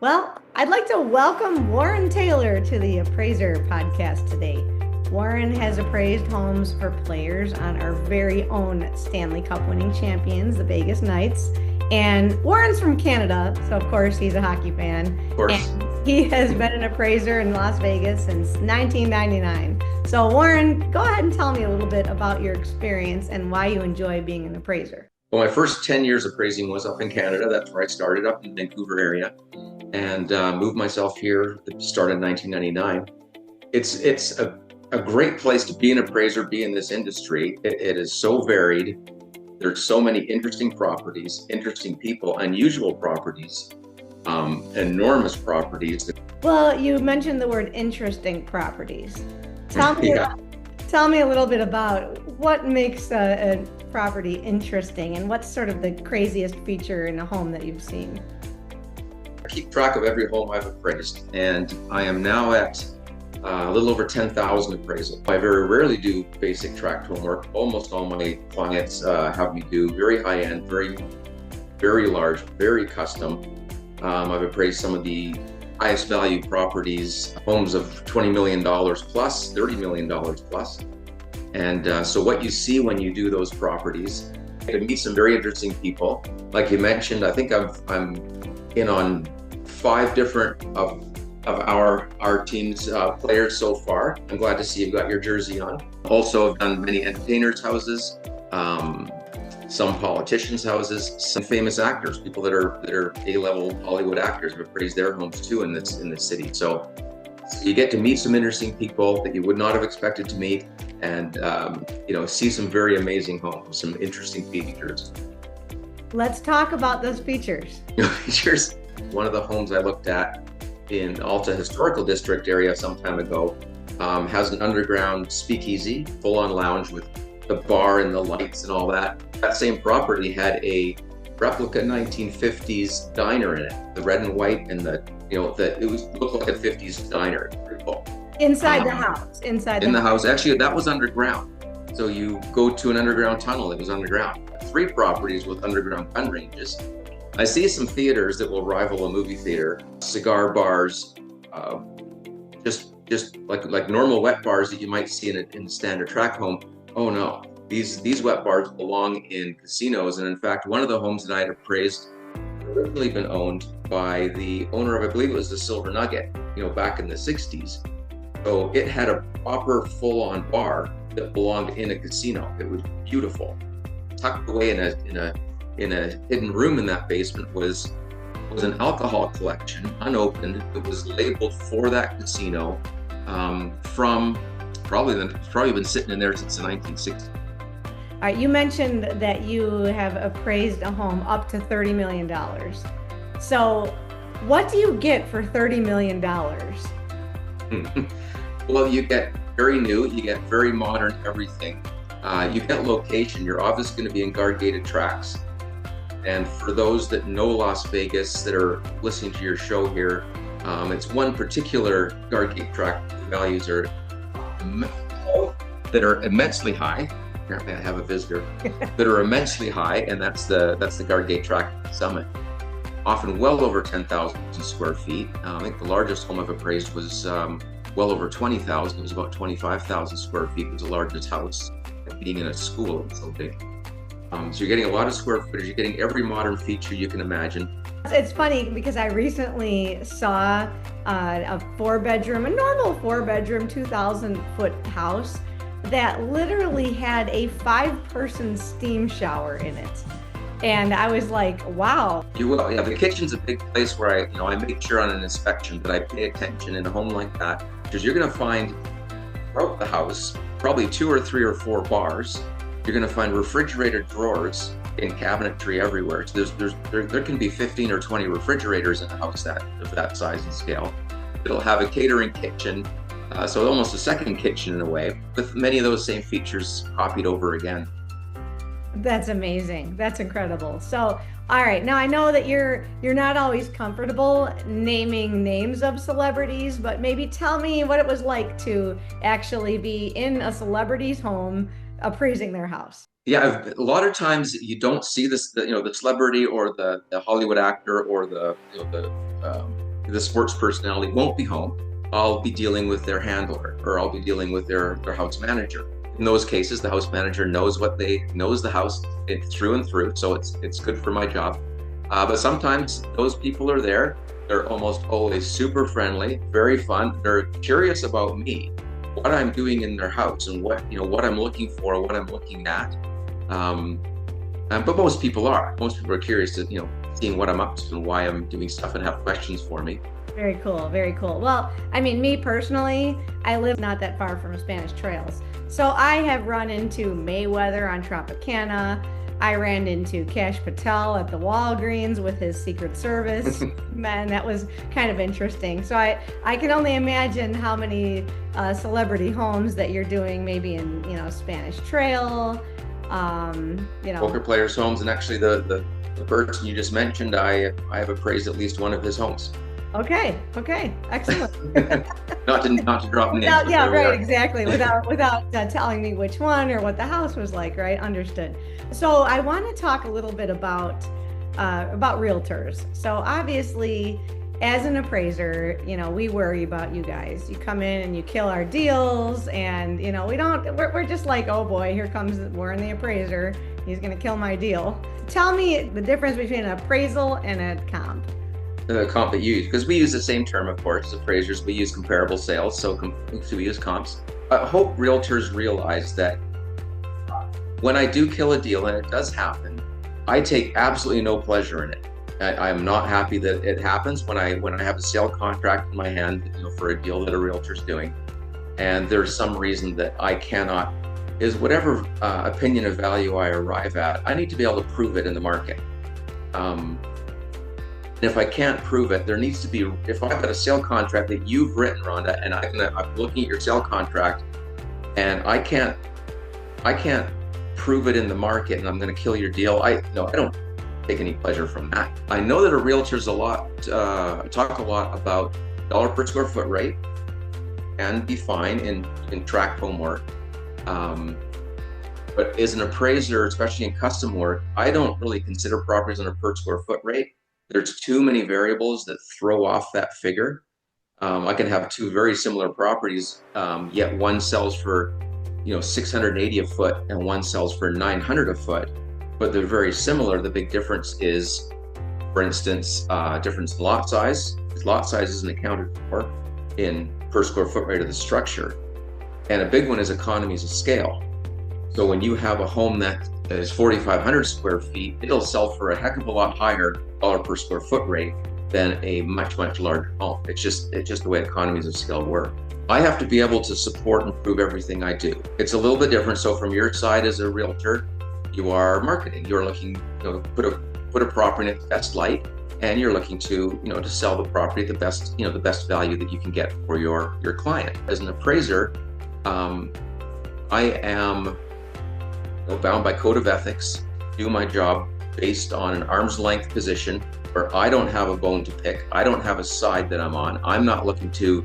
Well, I'd like to welcome Warren Taylor to the Appraiser podcast today. Warren has appraised homes for players on our very own Stanley Cup winning champions, the Vegas Knights. And Warren's from Canada, so of course he's a hockey fan. Of course. And he has been an appraiser in Las Vegas since 1999. So Warren, go ahead and tell me a little bit about your experience and why you enjoy being an appraiser. Well, my first 10 years appraising was up in Canada. That's where I started, up in the Vancouver area, and moved myself here at the start of 1999. It's a great place to be an appraiser, be in this industry. It is so varied. There's so many interesting properties, interesting people, unusual properties, enormous properties. Well, you mentioned the word interesting properties. Tell me a little bit about what makes a property interesting and what's sort of the craziest feature in a home that you've seen. I keep track of every home I've appraised, and I am now at a little over 10,000 appraisals. I very rarely do basic tract homework. Almost all my clients have me do very high-end, very large, very custom. I've appraised some of the highest value properties, homes of $20 million plus, $30 million plus. And so what you see when you do those properties, you get to meet some very interesting people. Like you mentioned, I think I'm in on 5 different of our team's players so far. I'm glad to see you've got your jersey on. Also, I've done many entertainers' houses, some politicians' houses, some famous actors, people that are A-level Hollywood actors. I've appraised their homes too in this city. So you get to meet some interesting people that you would not have expected to meet, and see some very amazing homes, some interesting features. Let's talk about those features. Features. One of the homes I looked at in Alta Historical District area some time ago has an underground speakeasy, full-on lounge with the bar and the lights and all that. That same property had a replica 1950s diner in it, the red and white, and it looked like a 50s diner. Pretty cool. Inside the house. In the house. Actually, that was underground. So you go to an underground tunnel. It was underground. 3 properties with underground gun ranges. I see some theaters that will rival a movie theater, cigar bars, just like normal wet bars that you might see in a standard tract home. Oh no, these wet bars belong in casinos. And in fact, one of the homes that I had appraised had originally been owned by the owner of, I believe it was the Silver Nugget, back in the 60s. So it had a proper full-on bar that belonged in a casino. It was beautiful. Tucked away in a hidden room in that basement was an alcohol collection, unopened. It was labeled for that casino from probably been sitting in there since the 1960s. All right, you mentioned that you have appraised a home up to $30 million. So what do you get for $30 million? Well, you get very new, you get very modern everything. You get location. You're obviously going to be in guard-gated tracts. And for those that know Las Vegas that are listening to your show here, it's one particular guard gate tract. The values are immensely high. Apparently, I have a visitor that are immensely high, and that's the guard gate tract summit. Often well over 10,000 square feet. I think the largest home I've appraised was well over 20,000. It was about 25,000 square feet. It was the largest house. Being in a school, it's so big. So you're getting a lot of square footage. You're getting every modern feature you can imagine. It's funny because I recently saw a normal 4-bedroom, 2,000-foot house that literally had a 5-person steam shower in it. And I was like, wow. You will, yeah. The kitchen's a big place where I make sure on an inspection that I pay attention in a home like that, because you're going to find throughout the house probably 2 or 3 or 4 bars. You're going to find refrigerated drawers in cabinetry everywhere. So there can be 15 or 20 refrigerators in a house of that size and scale. It'll have a catering kitchen, so almost a second kitchen in a way, with many of those same features copied over again. That's amazing. That's incredible. So, all right. Now I know that you're not always comfortable naming names of celebrities, but maybe tell me what it was like to actually be in a celebrity's home appraising their house. Yeah, a lot of times you don't see this, the celebrity or the Hollywood actor or the the sports personality won't be home, I'll be dealing with their handler, or I'll be dealing with their house manager. In those cases, the house manager knows the house through and through, so it's good for my job. But sometimes those people are there. They're almost always super friendly, very fun. They're curious about me, what I'm doing in their house, and what I'm looking for, what I'm looking at. But most people are. Most people are curious to seeing what I'm up to and why I'm doing stuff, and have questions for me. Very cool, very cool. Well, I mean, me personally, I live not that far from Spanish Trails. So I have run into Mayweather on Tropicana. I ran into Cash Patel at the Walgreens with his Secret Service. Man, that was kind of interesting. So I can only imagine how many celebrity homes that you're doing, maybe in Spanish Trail, Poker players' homes, and actually the person you just mentioned, I have appraised at least one of his homes. Okay, excellent. not to drop names. Yeah, right, exactly. Without telling me which one or what the house was like, right? Understood. So I want to talk a little bit about realtors. So obviously, as an appraiser, we worry about you guys. You come in and you kill our deals, and we're just like, oh boy, here comes Warren the appraiser. He's going to kill my deal. Tell me the difference between an appraisal and a comp. The comp that you use, because we use the same term, of course, as appraisers. We use comparable sales, so we use comps. I hope realtors realize that when I do kill a deal, and it does happen, I take absolutely no pleasure in it. I am not happy that it happens when I have a sale contract in my hand, for a deal that a realtor's doing, and there's some reason that I cannot, is whatever opinion of value I arrive at, I need to be able to prove it in the market. And if I can't prove it, there needs to be, if I've got a sale contract that you've written, Rhonda, and I'm looking at your sale contract, and I can't prove it in the market, and I'm going to kill your deal, I don't take any pleasure from that. I know that a realtor's talk a lot about dollar per square foot rate, and be fine in tract home work. But as an appraiser, especially in custom work, I don't really consider properties on a per square foot rate. There's too many variables that throw off that figure. I can have two very similar properties, yet one sells for 680 a foot and one sells for 900 a foot, but they're very similar. The big difference is, for instance, difference in lot size. Lot size isn't accounted for in per square foot rate of the structure. And a big one is economies of scale. So when you have a home that is 4,500 square feet, it'll sell for a heck of a lot higher dollar per square foot rate than a much larger home. It's just the way economies of scale work. I have to be able to support and prove everything I do. It's a little bit different. So from your side as a realtor, you are marketing. You're looking to put a property in its best light, and you're looking to to sell the property at the best value that you can get for your client. As an appraiser, I am bound by code of ethics, do my job based on an arm's length position where I don't have a bone to pick. I don't have a side that I'm on. I'm not looking to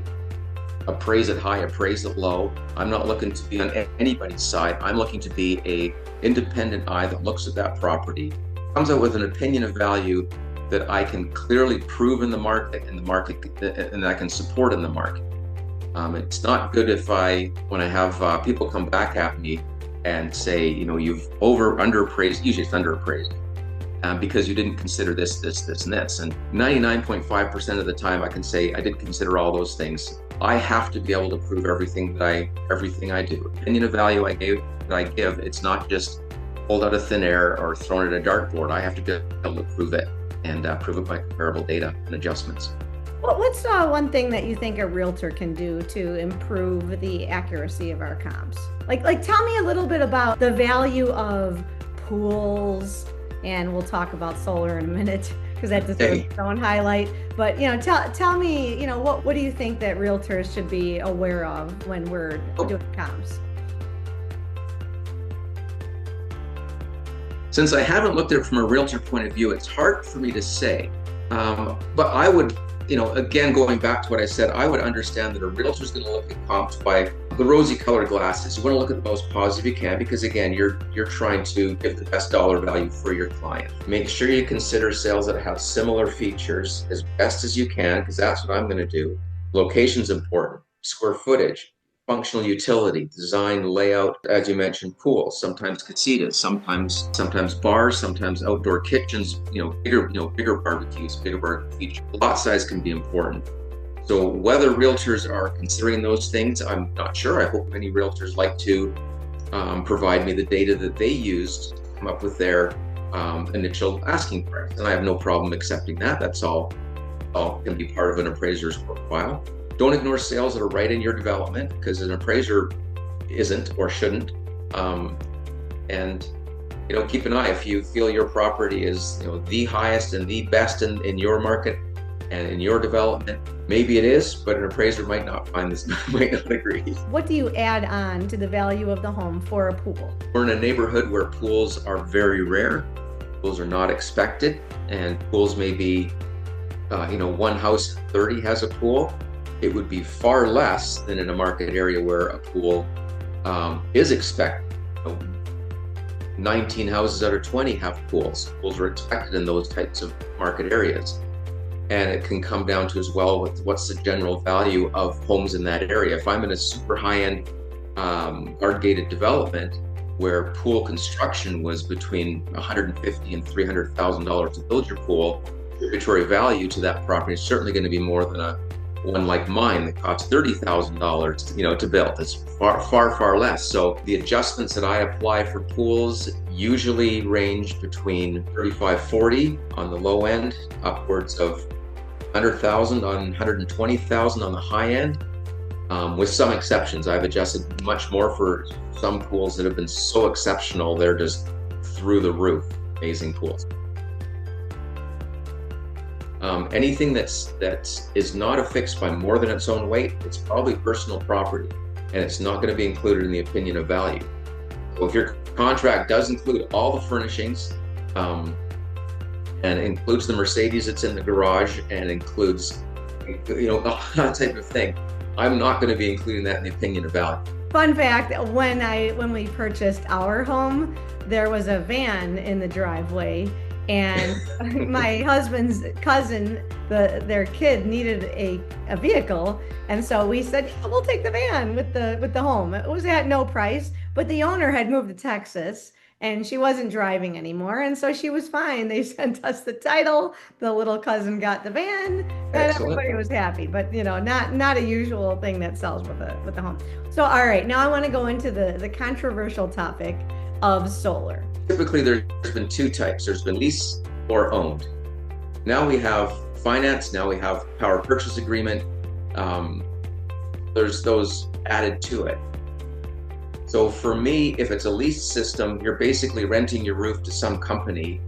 appraise it high, appraise it low. I'm not looking to be on anybody's side. I'm looking to be a independent eye that looks at that property, comes out with an opinion of value that I can clearly prove in the market, and I can support in the market. It's not good when I have people come back at me and say, you've underappraised, usually it's underappraised, because you didn't consider this, and this. And 99.5% of the time I can say I didn't consider all those things. I have to be able to prove everything I do. Opinion of value that I give, it's not just pulled out of thin air or thrown at a dartboard. I have to be able to prove it, and prove it by comparable data and adjustments. Well, what's one thing that you think a realtor can do to improve the accuracy of our comps? Like tell me a little bit about the value of pools, and we'll talk about solar in a minute because that deserves its own highlight. But tell me, what do you think that realtors should be aware of when we're doing comps? Since I haven't looked at it from a realtor point of view, it's hard for me to say. But I would, again, going back to what I said, I would understand that a realtor is going to look at comps by the rosy colored glasses. You want to look at the most positive you can, because again, you're trying to give the best dollar value for your client. Make sure you consider sales that have similar features as best as you can, because that's what I'm going to do. Location's important, square footage, functional utility, design, layout, as you mentioned, pools, sometimes casitas, sometimes bars, sometimes outdoor kitchens, bigger barbecues, bigger barbecue features. Lot size can be important. So whether realtors are considering those things, I'm not sure. I hope many realtors like to provide me the data that they used to come up with their initial asking price. And I have no problem accepting that. That's all can be part of an appraiser's profile. Don't ignore sales that are right in your development, because an appraiser isn't or shouldn't. And keep an eye. If you feel your property is the highest and the best in your market and in your development, maybe it is, but an appraiser might not find this, might not agree. What do you add on to the value of the home for a pool? We're in a neighborhood where pools are very rare. Pools are not expected, and pools may be, one house 30 has a pool. It would be far less than in a market area where a pool is expected. 19 houses out of 20 have pools. Pools are expected in those types of market areas. And it can come down to as well with what's the general value of homes in that area. If I'm in a super high-end guard-gated development where pool construction was between $150,000 and $300,000 to build your pool, inventory value to that property is certainly going to be more than a one like mine that costs $30,000, to build. It's far, far, far less. So the adjustments that I apply for pools usually range between 35, 40 on the low end, upwards of 100,000 on 120,000 on the high end. With some exceptions, I've adjusted much more for some pools that have been so exceptional, they're just through the roof, amazing pools. Anything that is not affixed by more than its own weight, it's probably personal property, and it's not going to be included in the opinion of value. So if your contract does include all the furnishings, and includes the Mercedes that's in the garage, and includes, that type of thing, I'm not going to be including that in the opinion of value. Fun fact, when we purchased our home, there was a van in the driveway. And my husband's cousin, their kid needed a vehicle, and so we said, yeah, we'll take the van with the home. It was at no price, but the owner had moved to Texas and she wasn't driving anymore, and so she was fine. They sent us the title, the little cousin got the van, and Excellent. everybody was happy. But not a usual thing that sells with the home. So all right, now I want to go into the controversial topic of solar. Typically, there's been two types. There's been lease or owned. Now we have finance. Now we have power purchase agreement. There's those added to it. So for me, if it's a lease system, you're basically renting your roof to some company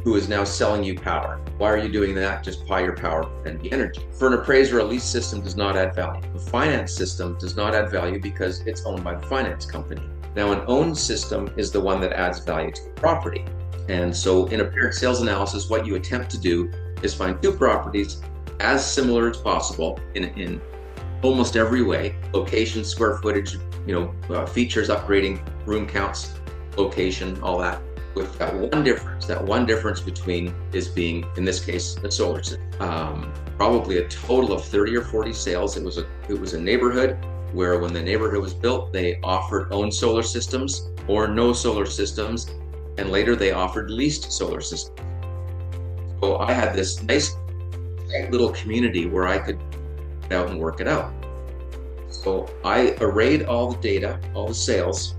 who is now selling you power. Why are you doing that? Just buy your power and the energy. For an appraiser, a lease system does not add value. A finance system does not add value because it's owned by the finance company. Now, an owned system is the one that adds value to the property. And so in a paired sales analysis, what you attempt to do is find two properties as similar as possible in almost every way: location, square footage, features, upgrading, room counts, location, all that, with that one difference between is being, in this case, a solar system. Probably a total of 30 or 40 sales. It was a neighborhood where when the neighborhood was built, they offered owned solar systems or no solar systems, and later they offered leased solar systems. So I had this nice little community where I could get out and work it out. So I arrayed all the data, all the sales,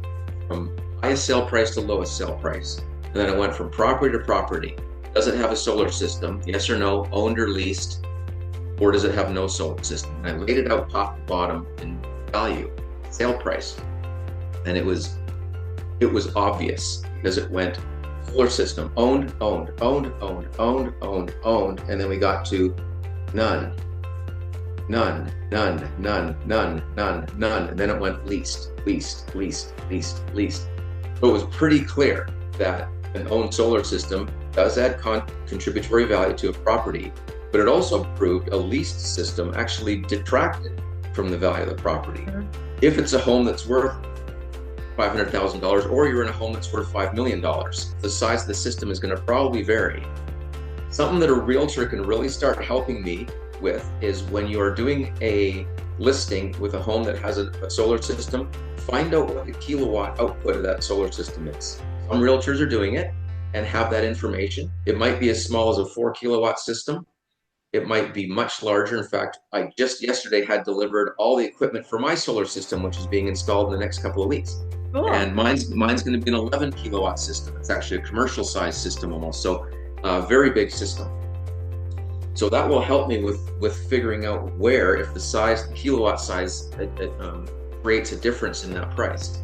from highest sale price to lowest sale price. And then I went from property to property. Does it have a solar system? Yes or no, owned or leased? Or does it have no solar system? And I laid it out top to bottom in value, sale price. And it was obvious because it went solar system, owned, and then we got to none, and then it went leased. So it was pretty clear that an owned solar system does add contributory value to a property, But it also proved a leased system actually detracted from the value of the property. Mhm. If it's a home that's worth $500,000 or you're in a home that's worth $5 million, the size of the system is going to probably vary. Something that a realtor can really start helping me with is when you are doing a listing with a home that has a solar system, find out what the kilowatt output of that solar system is. Some realtors are doing it and have that information. It might be as small as a 4 kilowatt system. It might be much larger. In fact, I just yesterday had delivered all the equipment for my solar system, which is being installed in the next couple of weeks. Cool. And mine's going to be an 11 kilowatt system. It's actually a commercial size system almost. So a very big system. So that will help me with figuring out where, if the size, the kilowatt size, creates a difference in that price.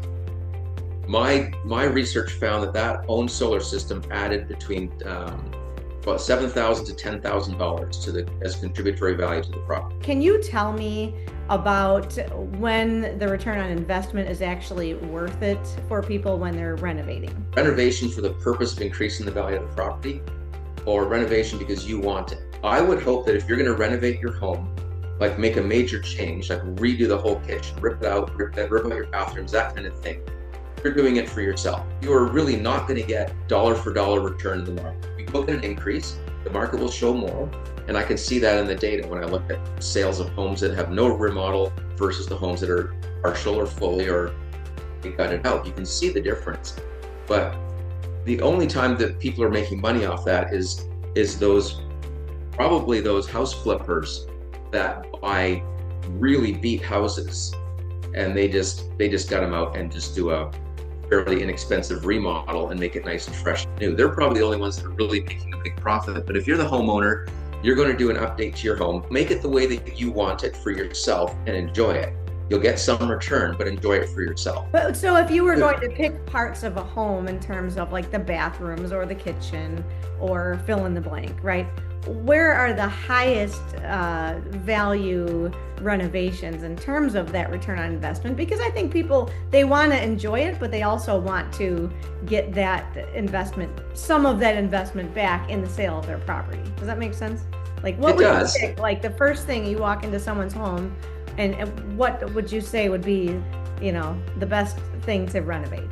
My research found that owned solar system added between about $7,000 to $10,000 as contributory value to the property. Can you tell me about when the return on investment is actually worth it for people when they're renovating? Renovation for the purpose of increasing the value of the property, or renovation because you want it. I would hope that if you're going to renovate your home, like make a major change, like redo the whole kitchen, rip out your bathrooms, that kind of thing, you're doing it for yourself. You are really not going to get dollar for dollar return in the market. You will get an increase, the market will show more, and I can see that in the data when I look at sales of homes that have no remodel versus the homes that are partial or fully or gutted out. You can see the difference. But the only time that people are making money off that is probably those house flippers that buy really beat houses and they just gut them out and just do a fairly inexpensive remodel and make it nice and fresh and new. They're probably the only ones that are really making a big profit. But if you're the homeowner, you're going to do an update to your home, make it the way that you want it for yourself and enjoy it. You'll get some return, but enjoy it for yourself. But so if you were going to pick parts of a home in terms of like the bathrooms or the kitchen or fill in the blank, right? Where are the highest value renovations in terms of that return on investment? Because I think people, they want to enjoy it, but they also want to get that investment, some of that investment back in the sale of their property. Does that make sense? Like what would you pick? Like the first thing you walk into someone's home, and what would you say would be, the best thing to renovate?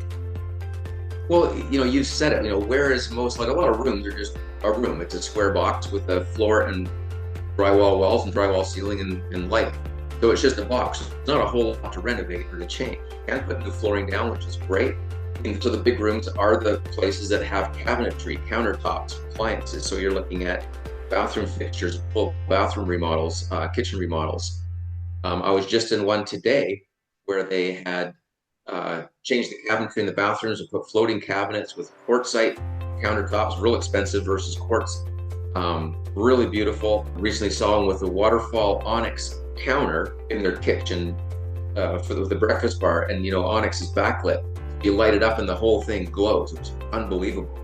Well, you said it, where is most, like a lot of rooms are just a room. It's a square box with a floor and drywall walls and drywall ceiling and lighting. So it's just a box. It's not a whole lot to renovate or to change. You can put new flooring down, which is great. And so the big rooms are the places that have cabinetry, countertops, appliances. So you're looking at bathroom fixtures, full bathroom remodels, kitchen remodels. I was just in one today where they had changed the cabinetry in the bathrooms and put floating cabinets with quartzite countertops, real expensive versus quartz. Really beautiful. Recently saw them with a waterfall onyx counter in their kitchen for the breakfast bar, and onyx is backlit. You light it up and the whole thing glows. It's unbelievable.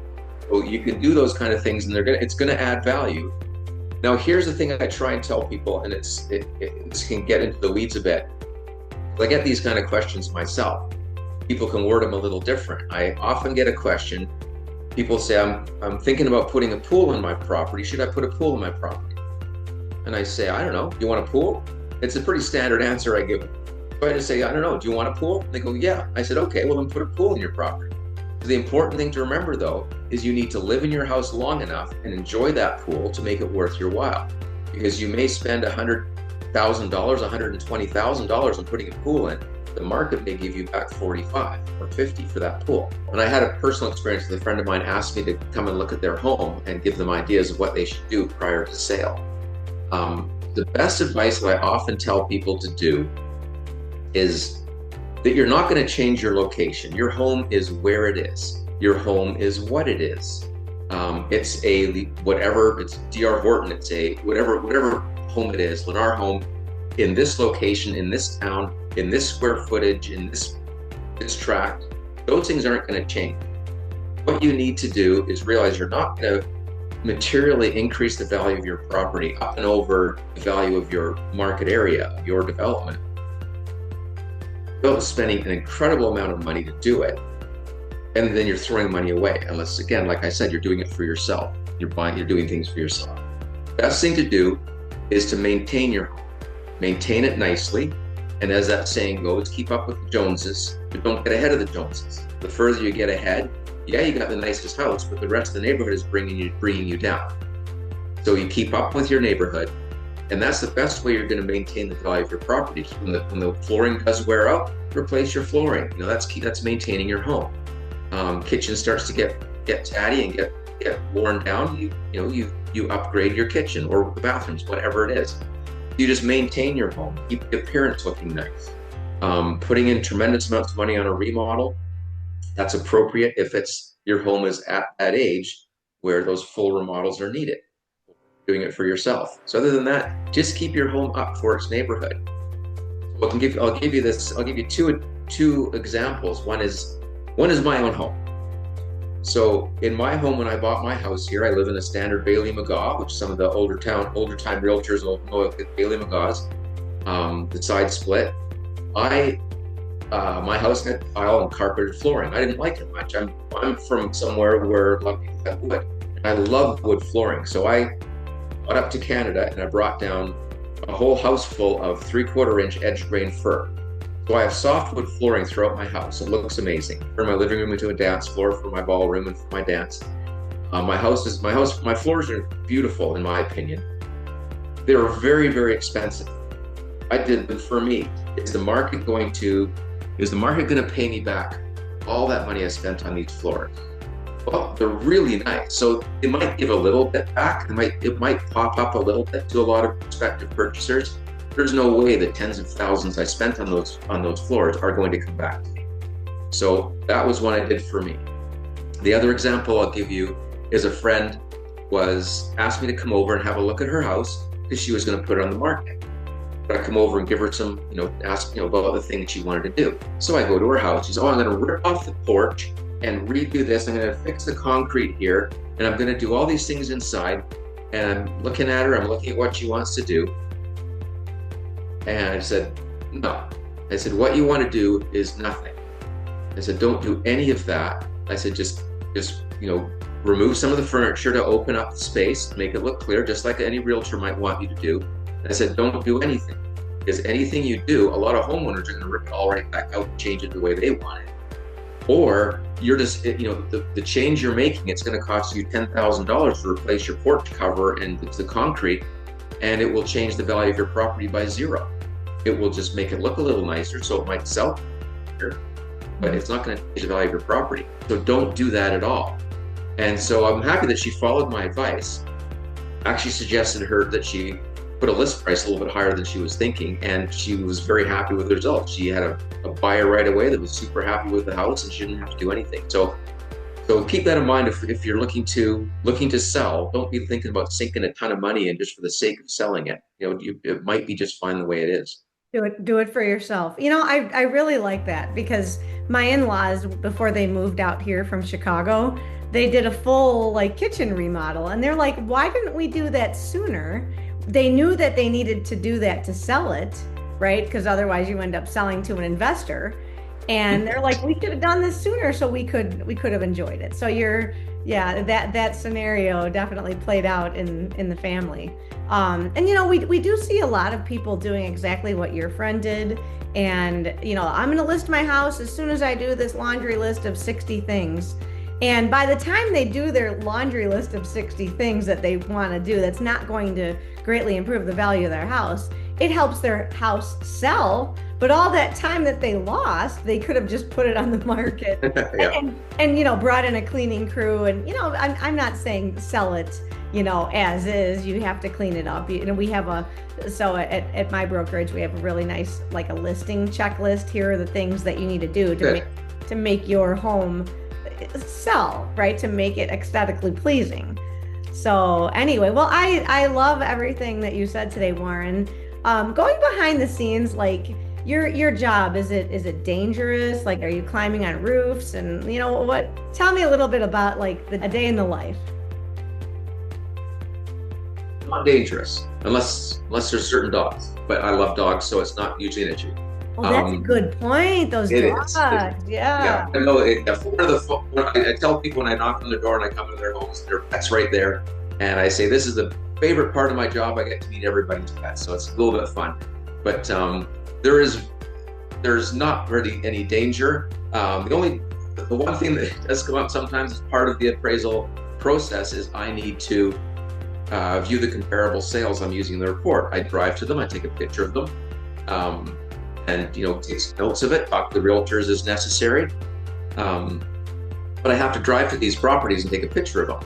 So you can do those kind of things, and it's gonna add value. Now here's the thing I try and tell people, and this can get into the weeds a bit. I get these kind of questions myself. People can word them a little different. I often get a question. People say, I'm thinking about putting a pool in my property. Should I put a pool in my property? And I say, I don't know. Do you want a pool? It's a pretty standard answer I give them. So I just say, I don't know. Do you want a pool? And they go, yeah. I said, okay, well then put a pool in your property. So the important thing to remember though, is you need to live in your house long enough and enjoy that pool to make it worth your while. Because you may spend $100,000, $120,000 on putting a pool in. The market may give you back 45 or 50 for that pool. And I had a personal experience with a friend of mine asked me to come and look at their home and give them ideas of what they should do prior to sale. The best advice that I often tell people to do is that you're not going to change your location. Your home is where it is. Your home is what it is. It's it's D.R. Horton, it's whatever home it is, Lennar home, in this location, in this town, in this square footage, in this tract, those things aren't going to change. What you need to do is realize you're not going to materially increase the value of your property up and over the value of your market area, your development, without spending an incredible amount of money to do it. And then you're throwing money away. Unless, again, like I said, you're doing it for yourself. You're doing things for yourself. best thing to do is to maintain your home. Maintain it nicely. And as that saying goes, keep up with the Joneses, but don't get ahead of the Joneses. The further you get ahead, yeah, you got the nicest house, but the rest of the neighborhood is bringing you down. So you keep up with your neighborhood, and that's the best way you're going to maintain the value of your property. When the flooring does wear out, replace your flooring. You know, that's key. That's maintaining your home. Kitchen starts to get tatty and get worn down. You upgrade your kitchen or the bathrooms, whatever it is. You just maintain your home, keep the appearance looking nice. Putting in tremendous amounts of money on a remodel, that's appropriate if your home is at that age where those full remodels are needed. Doing it for yourself. So other than that, just keep your home up for its neighborhood. I'll give you two examples. One is my own home. So in my home, when I bought my house here, I live in a standard Bailey McGaw, which some of the older time realtors will know Bailey McGaws. The side split. My house had tile and carpeted flooring. I didn't like it much. I'm from somewhere where a lot of people have wood. I love wood flooring. So I got up to Canada and I brought down a whole house full of 3/4 inch edge grain fir. So I have softwood flooring throughout my house. It looks amazing. From my living room into a dance floor, for my ballroom and for my dance. My floors are beautiful in my opinion. They were very, very expensive. I did them for me. Is the market going to pay me back all that money I spent on these floors? Well, they're really nice. So it might give a little bit back. It might pop up a little bit to a lot of prospective purchasers. There's no way the tens of thousands I spent on those floors are going to come back to me. So that was one I did for me. The other example I'll give you is a friend asked me to come over and have a look at her house because she was going to put it on the market. But I come over and give her some, ask about the thing that she wanted to do. So I go to her house. She says, "Oh, I'm going to rip off the porch and redo this. I'm going to fix the concrete here, and I'm going to do all these things inside." And I'm looking at her. I'm looking at what she wants to do. And I said, "No." I said, "What you want to do is nothing." I said, "Don't do any of that." I said, just remove some of the furniture to open up the space, make it look clear, just like any realtor might want you to do." And I said, "Don't do anything, because anything you do, a lot of homeowners are going to rip it all right back out and change it the way they want it. Or you're just, the change you're making, it's going to cost you $10,000 to replace your porch cover and the concrete, and it will change the value of your property by zero. It will just make it look a little nicer, so it might sell better, but it's not going to change the value of your property. So don't do that at all." And so I'm happy that she followed my advice. I actually suggested to her that she put a list price a little bit higher than she was thinking, and she was very happy with the results. She had a buyer right away that was super happy with the house, and she didn't have to do anything. So keep that in mind if you're looking to sell. Don't be thinking about sinking a ton of money in just for the sake of selling it. It might be just fine the way it is. Do it for yourself. I really like that because my in-laws, before they moved out here from Chicago, they did a full kitchen remodel, and they're like, "Why didn't we do that sooner?" They knew that they needed to do that to sell it, right? Because otherwise you end up selling to an investor. And they're like, "We could have done this sooner so we could have enjoyed it." So that scenario definitely played out in the family. And we do see a lot of people doing exactly what your friend did. And I'm going to list my house as soon as I do this laundry list of 60 things. And by the time they do their laundry list of 60 things that they want to do, that's not going to greatly improve the value of their house. It helps their house sell, but all that time that they lost, they could have just put it on the market Yeah. and brought in a cleaning crew. And I'm not saying sell it as is. You have to clean it up. We have at my brokerage, we have a really nice a listing checklist. Here are the things that you need to do to make your home sell, right? To make it aesthetically pleasing. So anyway, well, I love everything that you said today, Warren. Going behind the scenes, your job, is it dangerous? Are you climbing on roofs and what? Tell me a little bit about a day in the life. Not dangerous unless there's certain dogs, but I love dogs, so it's not usually an issue. Well, that's a good point. Those dogs. Yeah. I know. I tell people when I knock on their door and I come into their homes, their pet's right there, and I say, this is the favorite part of my job. I get to meet everybody's pets, so it's a little bit of fun. But there's not really any danger. The one thing that does come up sometimes as part of the appraisal process is I need to view the comparable sales I'm using in the report. I drive to them, I take a picture of them, and take notes of it, talk to the realtors as necessary. But I have to drive to these properties and take a picture of them.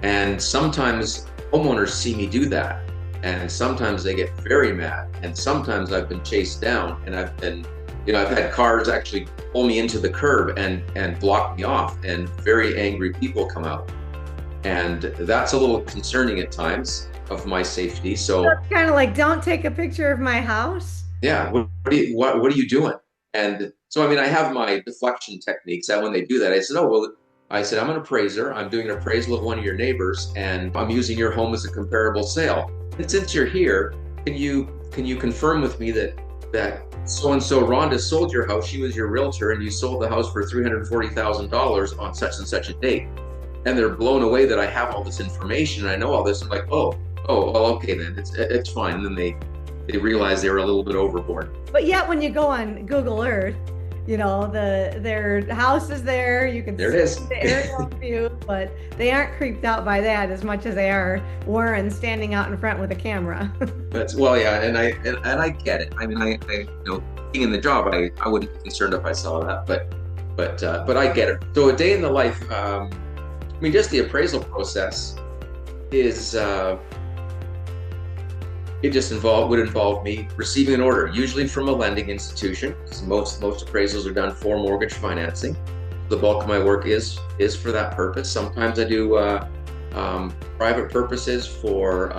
And sometimes homeowners see me do that, and sometimes they get very mad, and sometimes I've been chased down, and I've had cars actually pull me into the curb and block me off, and very angry people come out. And that's a little concerning at times of my safety. So it's kind of like, don't take a picture of my house. Yeah, what are you doing? And so, I mean, I have my deflection techniques that when they do that, I said, I'm an appraiser. I'm doing an appraisal of one of your neighbors, and I'm using your home as a comparable sale. And since you're here, can you confirm with me that so-and-so Rhonda sold your house, she was your realtor, and you sold the house for $340,000 on such and such a date? And they're blown away that I have all this information, and I know all this. I'm like, well, okay then, it's fine. And then they realize they were a little bit overboard. But yet when you go on Google Earth, their house is there. You can see the aerial view, but they aren't creeped out by that as much as they are Warren standing out in front with a camera. Yeah, and I get it. I mean, I being in the job, I wouldn't be concerned if I saw that, but I get it. So a day in the life, just the appraisal process is would involve me receiving an order, usually from a lending institution, because most appraisals are done for mortgage financing. The bulk of my work is for that purpose. Sometimes I do private purposes for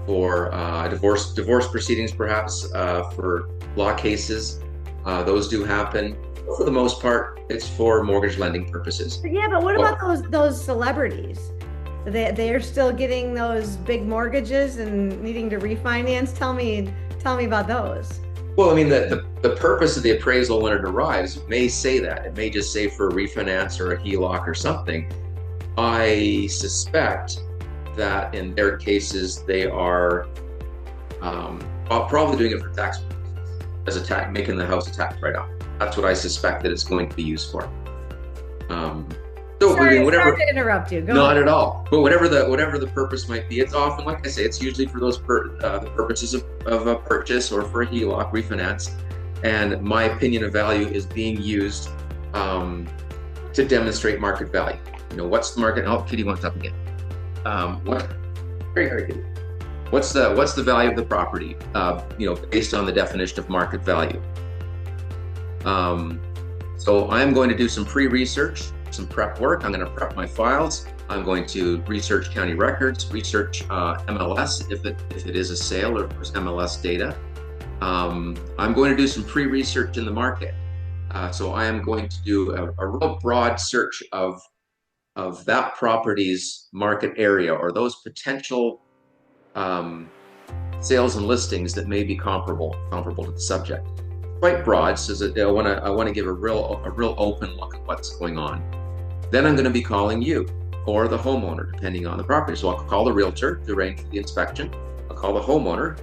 divorce proceedings, perhaps for law cases. Those do happen. For the most part, it's for mortgage lending purposes. Yeah, but what about those celebrities? They're still getting those big mortgages and needing to refinance. Tell me about those. Well, I mean, the purpose of the appraisal when it arrives may say that. It may just say for a refinance or a HELOC or something. I suspect that in their cases, they are probably doing it for tax purposes, making the house a tax write-off. That's what I suspect that it's going to be used for. Sorry to interrupt you. Not at all. But whatever the purpose might be, it's often, like I say, it's usually for those the purposes of a purchase or for a HELOC refinance. And my opinion of value is being used to demonstrate market value. What's the market? Oh, Kitty wants up again. Very Kitty. What's the value of the property? Based on the definition of market value. So I'm going to do some pre-research, some prep work. I'm going to prep my files. I'm going to research county records, research MLS if it is a sale or MLS data. I'm going to do some pre-research in the market. So I am going to do a real broad search of that property's market area or those potential sales and listings that may be comparable to the subject. Quite broad, so that I want to give a real open look at what's going on. Then I'm going to be calling you or the homeowner, depending on the property. So I'll call the realtor to arrange the inspection. I'll call the homeowner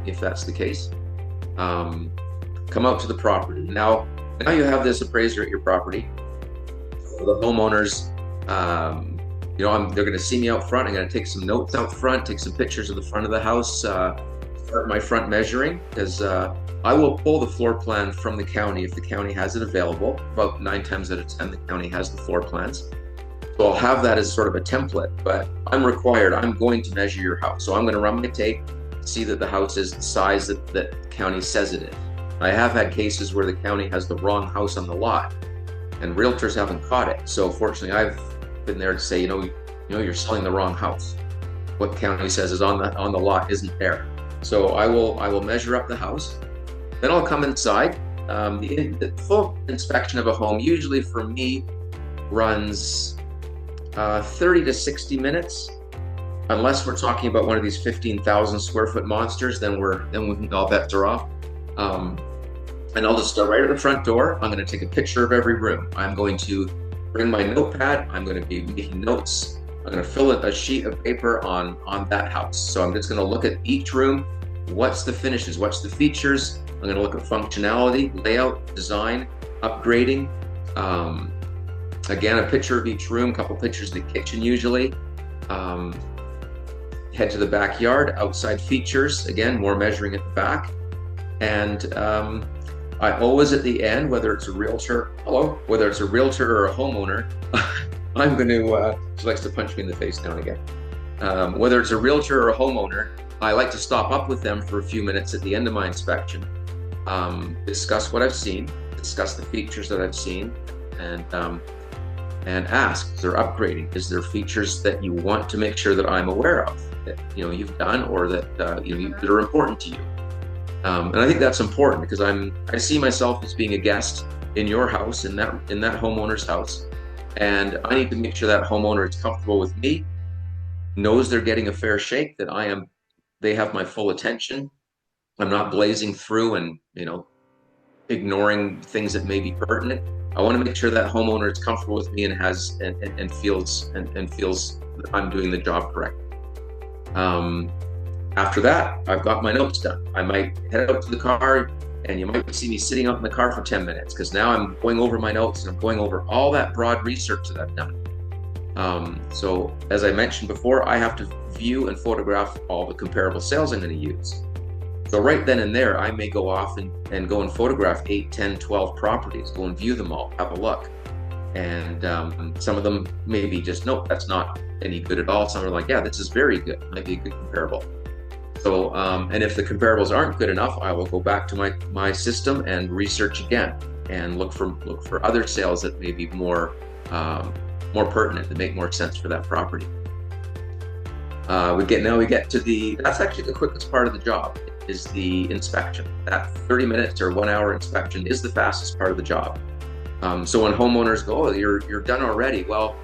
if that's the case. Come out to the property. Now you have this appraiser at your property. So the homeowners, they're going to see me out front. I'm going to take some notes out front, take some pictures of the front of the house, start my front measuring, because I will pull the floor plan from the county if the county has it available. About 9 times out of 10, the county has the floor plans. So I'll have that as sort of a template, but I'm going to measure your house. So I'm going to run my tape, see that the house is the size that the county says it is. I have had cases where the county has the wrong house on the lot and realtors haven't caught it. So fortunately, I've been there to say, you're selling the wrong house. What the county says is on the lot isn't there. So I will measure up the house. Then I'll come inside. The full inspection of a home usually for me runs 30 to 60 minutes, unless we're talking about one of these 15,000 square foot monsters. Then all bets are off. And I'll just start right at the front door. I'm going to take a picture of every room. I'm going to bring my notepad. I'm going to be making notes I'm going to fill a sheet of paper on that house. So I'm just going to look at each room. What's the finishes? What's the features? I'm going to look at functionality, layout, design, upgrading. Again, a picture of each room, a couple pictures of the kitchen usually. Head to the backyard, outside features, again, more measuring at the back. And I always at the end, whether it's a realtor or a homeowner, I'm going to, she likes to punch me in the face now and again. Whether it's a realtor or a homeowner, I like to stop up with them for a few minutes at the end of my inspection, discuss what I've seen, discuss the features that I've seen, and ask, is there upgrading? Is there features that you want to make sure that I'm aware of, that you've done, or that that are important to you? And I think that's important because I see myself as being a guest in your house, in that homeowner's house, and I need to make sure that homeowner is comfortable with me, knows they're getting a fair shake, that they have my full attention. I'm not blazing through and ignoring things that may be pertinent. I want to make sure that homeowner is comfortable with me and feels that I'm doing the job correctly. After that, I've got my notes done. I might head out to the car, and you might see me sitting out in the car for 10 minutes because now I'm going over my notes and I'm going over all that broad research that I've done. So as I mentioned before, I have to view and photograph all the comparable sales I'm going to use. So right then and there, I may go off and go and photograph 8, 10, 12 properties, go and view them all, have a look. And some of them may be just, nope, that's not any good at all. Some are like, yeah, this is very good, might be a good comparable. So, and if the comparables aren't good enough, I will go back to my system and research again and look for other sales that may be more pertinent, that make more sense for that property. We get to that's actually the quickest part of the job, is the inspection. That 30 minutes or 1 hour inspection is the fastest part of the job. So when homeowners go, oh, you're done already. Well,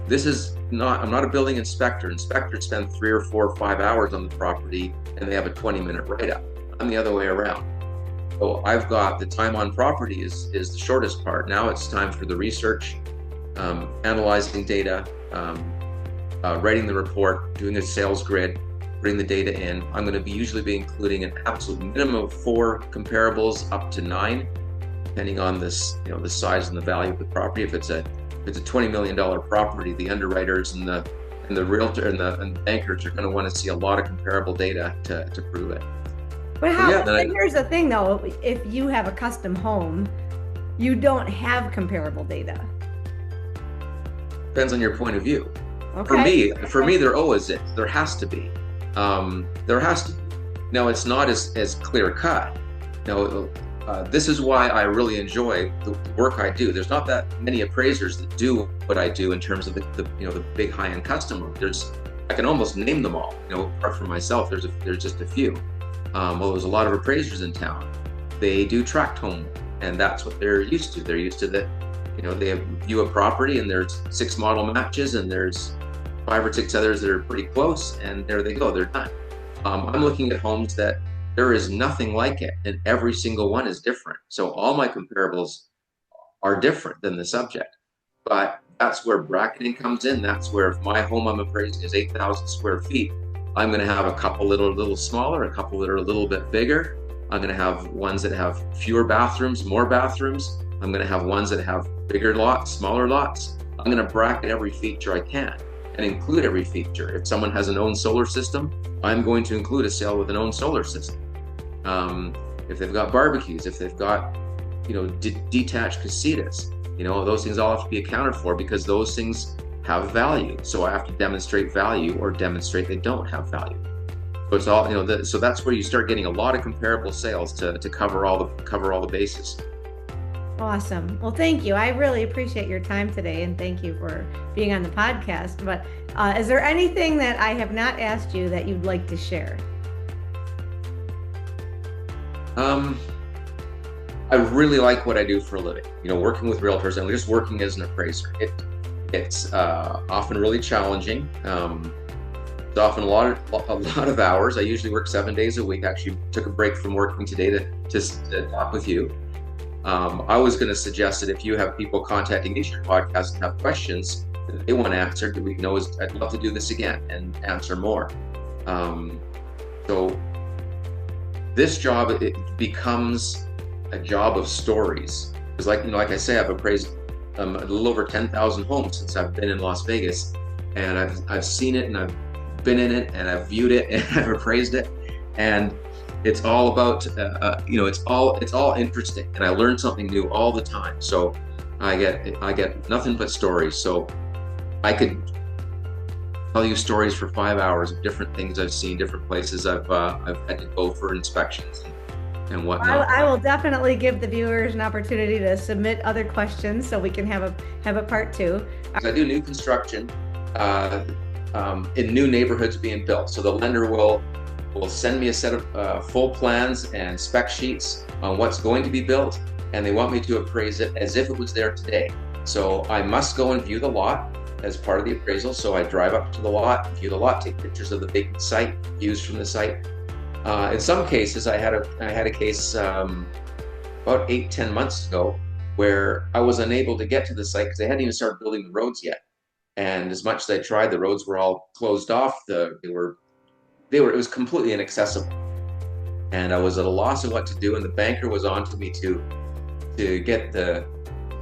I'm not a building inspector. Inspectors spend 3 or 4 or 5 hours on the property and they have a 20-minute write-up. I'm the other way around. So I've got the time on property is the shortest part. Now it's time for the research, analyzing data, writing the report, doing a sales grid, putting the data in. I'm going to usually be including an absolute minimum of 4 comparables up to 9, depending on this, the size and the value of the property. If it's a $20 million property, the underwriters and the realtor and the bankers are going to want to see a lot of comparable data to prove it. But here's the thing though, if you have a custom home, you don't have comparable data. Depends on your point of view. Okay. For me, there always is. There has to be. There has to be. Now, it's not as clear cut. Now, this is why I really enjoy the work I do. There's not that many appraisers that do what I do in terms of the big high-end custom. I can almost name them all. Apart from myself, there's just a few. Well, there's a lot of appraisers in town. They do tract home, and that's what they're used to. They're used to that. They view a property, and there's 6 model matches, and there's 5 or 6 others that are pretty close, and there they go. They're done. I'm looking at homes that there is nothing like it, and every single one is different. So all my comparables are different than the subject. But that's where bracketing comes in. That's where if my home I'm appraising is 8,000 square feet, I'm going to have a couple that are a little smaller, a couple that are a little bit bigger. I'm going to have ones that have fewer bathrooms, more bathrooms. I'm going to have ones that have bigger lots, smaller lots. I'm going to bracket every feature I can and include every feature. If someone has an own solar system, I'm going to include a sale with an own solar system. If they've got barbecues, if they've got, detached casitas, those things all have to be accounted for because those things have value. So I have to demonstrate value or demonstrate they don't have value. So it's all, so that's where you start getting a lot of comparable sales to cover all the bases. Awesome. Well, thank you. I really appreciate your time today, and thank you for being on the podcast. But is there anything that I have not asked you that you'd like to share? I really like what I do for a living. Working with realtors and just working as an appraiser. It's often really challenging. It's often a lot of hours. I usually work 7 days a week. Actually, took a break from working today to talk with you. I was going to suggest that if you have people contacting each podcast and have questions, they want answered, that we know is, I'd love to do this again and answer more. So this job, it becomes a job of stories. Because like I say, I've appraised a little over 10,000 homes since I've been in Las Vegas, and I've seen it, and I've been in it, and I've viewed it, and I've appraised it, and it's all about it's all interesting, and I learn something new all the time. So I get nothing but stories. So I could tell you stories for 5 hours of different things I've seen, different places I've had to go for inspections and whatnot. I will definitely give the viewers an opportunity to submit other questions so we can have a part 2. I do new construction in new neighborhoods being built. So the lender will send me a set of full plans and spec sheets on what's going to be built, and they want me to appraise it as if it was there today. So I must go and view the lot as part of the appraisal. So I drive up to the lot, view the lot, take pictures of the vacant site, views from the site. In some cases, I had a case about 8-10 months ago where I was unable to get to the site because they hadn't even started building the roads yet. And as much as I tried, the roads were all closed off. It was completely inaccessible. And I was at a loss of what to do. And the banker was on to me to get the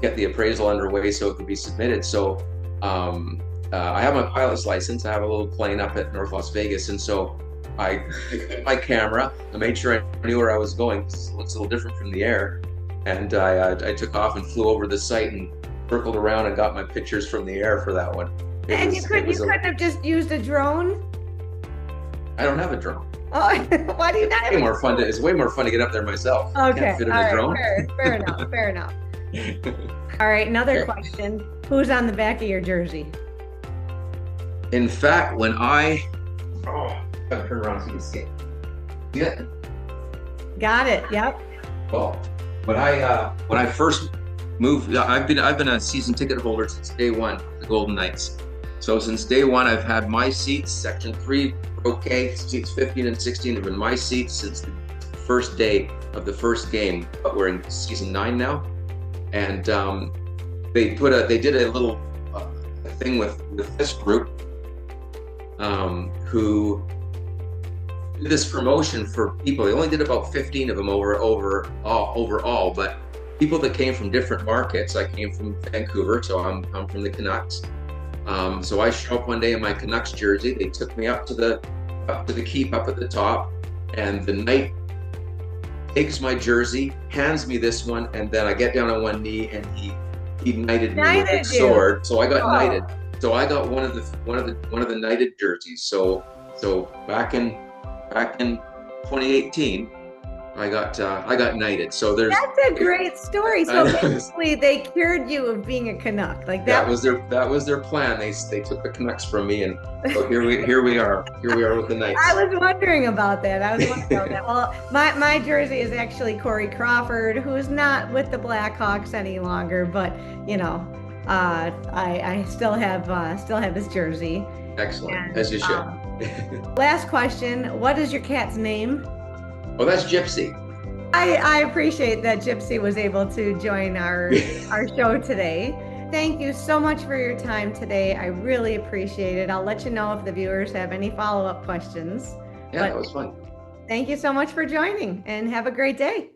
appraisal underway so it could be submitted. So I have my pilot's license. I have a little plane up at North Las Vegas, and so I got my camera. I made sure I knew where I was going. It looks a little different from the air, and I took off and flew over the site and circled around and got my pictures from the air for that one. You couldn't have just used a drone? I don't have a drone. Oh, why do you not? It's way more fun to get up there myself. Okay, can't fit in a drone. Fair enough. Fair enough. All right, another question. Who's on the back of your jersey? In fact, when I gotta turn around so you can see it. Yeah. Got it. Yep. Well, when I first moved, I've been a season ticket holder since day one of the Golden Knights. So since day one, I've had my seats. Section 3, okay, seats 15 and 16 have been my seats since the first day of the first game. But we're in season 9 now, and they did a little thing with this group who did this promotion for people. They only did about 15 of them overall, but people that came from different markets. I came from Vancouver, so I'm from the Canucks. So I show up one day in my Canucks jersey. They took me up to the keep up at the top, and the knight takes my jersey, hands me this one, and then I get down on one knee, and he knighted me with his sword. So I got knighted. So I got one of the knighted jerseys. So back in 2018, I got knighted. So that's a great story. So basically, they cured you of being a Canuck. Like that was their plan. They took the Canucks from me, and so here we are with the Knights. I was wondering about that. Well, my jersey is actually Corey Crawford, who is not with the Blackhawks any longer, but I still have his jersey. Excellent, and, as you should. Last question: what is your cat's name? Well, that's Gypsy. I appreciate that Gypsy was able to join our show today. Thank you so much for your time today. I really appreciate it. I'll let you know if the viewers have any follow-up questions. Yeah, that was fun. Thank you so much for joining, and have a great day.